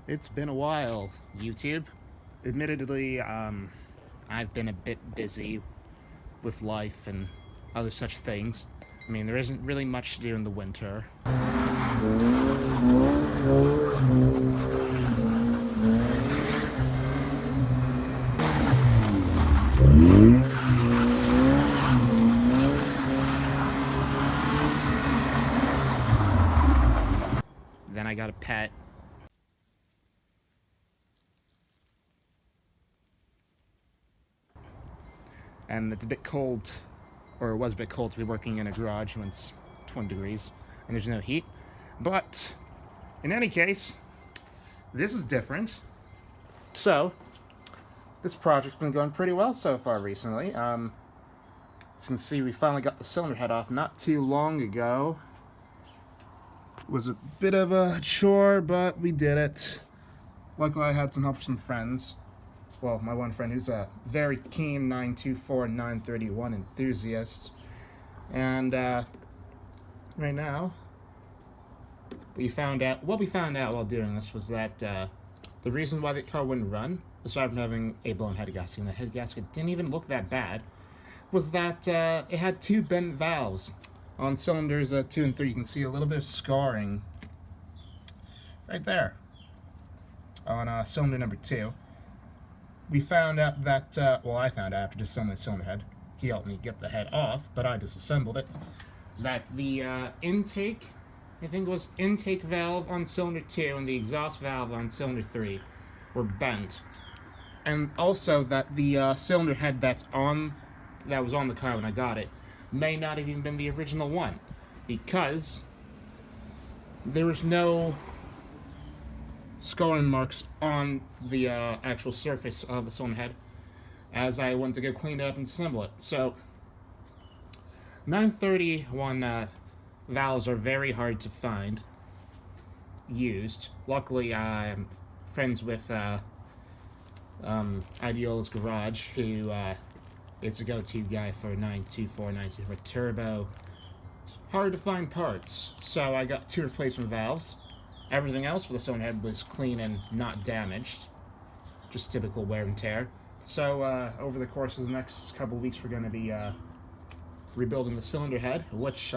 It's been a while, YouTube. Admittedly, I've been a bit busy with life and other such things. I mean, there isn't really much to do in the winter. Then I got a pet. And it's a bit cold, or it was a bit cold to be working in a garage when it's 20 degrees and there's no heat. But in any case, this is different. So this project's been going pretty well so far recently. As you can see, we finally got the cylinder head off not too long ago. It was a bit of a chore, but we did it. Luckily, I had some help from some friends. Well, my one friend who's a very keen 924 and 931 enthusiast. And right now, what we found out while doing this was that the reason why the car wouldn't run, aside from having a blown head gasket, and the head gasket didn't even look that bad, was that it had two bent valves. On cylinders 2 and 3, you can see a little bit of scarring right there on cylinder number 2. We found out that, well, I found out after disassembling the cylinder head, he helped me get the head off, but I disassembled it, that the intake, I think it was intake valve on cylinder 2 and the exhaust valve on cylinder 3 were bent. And also that the cylinder head that was on the car when I got it may not have even been the original one, because there was no scarring marks on the actual surface of the cylinder head as I went to go clean it up and assemble it. So 931 valves are very hard to find used. Luckily, I'm friends with Ideola's Garage, who is a go-to guy for 924, 924 turbo. It's hard to find parts, so I got 2 replacement valves. Everything else for the cylinder head was clean and not damaged, just typical wear and tear. So over the course of the next couple of weeks, we're going to be rebuilding the cylinder head, which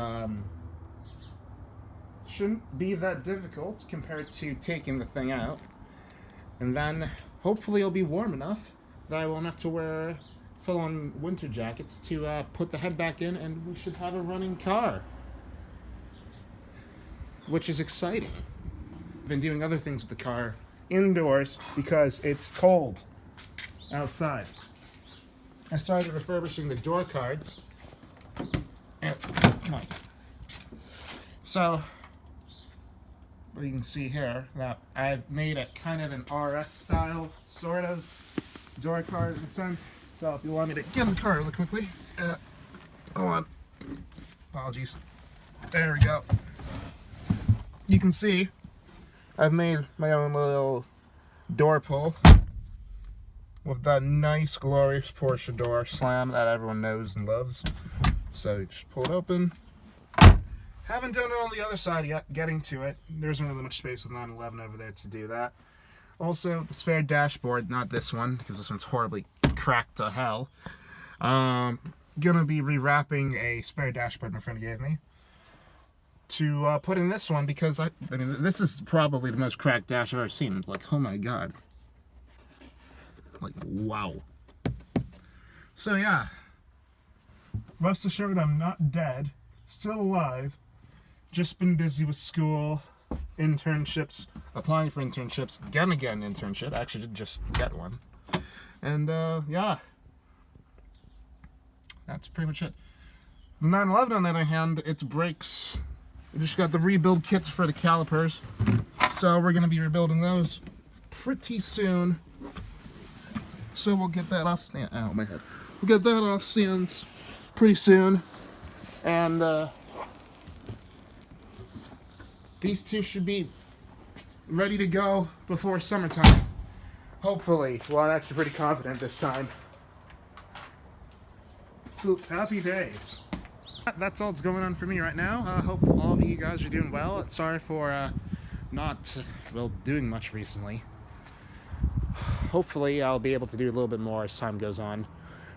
shouldn't be that difficult compared to taking the thing out. And then hopefully it'll be warm enough that I won't have to wear full-on winter jackets to put the head back in, and we should have a running car, which is exciting. I've been doing other things with the car indoors because it's cold outside. I started refurbishing the door cards. Come on. So, what you can see here, that I've made a kind of an RS style, sort of, door card in a sense. So if you want me to get in the car really quickly, hold on, apologies, there we go. You can see I've made my own little door pull with that nice, glorious Porsche door slam that everyone knows and loves. So you just pull it open. Haven't done it on the other side yet, getting to it. There isn't really much space with 911 over there to do that. Also, the spare dashboard, not this one, because this one's horribly cracked to hell. Gonna be rewrapping a spare dashboard my friend gave me to put in this one, because I mean, this is probably the most cracked dash I've ever seen. It's like, oh my god. Like, wow. So yeah, rest assured I'm not dead, still alive, just been busy with school, internships, applying for internships, gonna get an internship, I actually did just get one, and yeah, that's pretty much it. The 911 on the other hand, its brakes, we just got the rebuild kits for the calipers, so we're gonna be rebuilding those pretty soon. So we'll get that off stand. Ow, my head. We'll get that off stands pretty soon, and these two should be ready to go before summertime. Hopefully. Well, I'm actually pretty confident this time. So happy days. That's all that's going on for me right now. I hope all of you guys are doing well. Sorry for not, well, doing much recently. Hopefully I'll be able to do a little bit more as time goes on.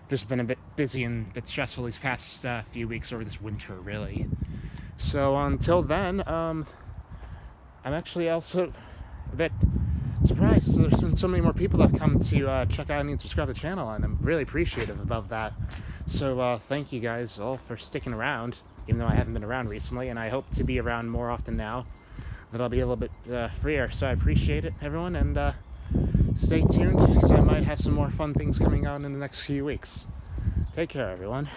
Just been a bit busy and a bit stressful these past few weeks over this winter, really. So until then, I'm actually also a bit surprised. There's been so many more people that have come to check out and subscribe to the channel, and I'm really appreciative about that. So thank you guys all for sticking around, even though I haven't been around recently, and I hope to be around more often now that I'll be a little bit freer. So I appreciate it, everyone, and stay tuned, because I might have some more fun things coming out in the next few weeks. Take care, everyone.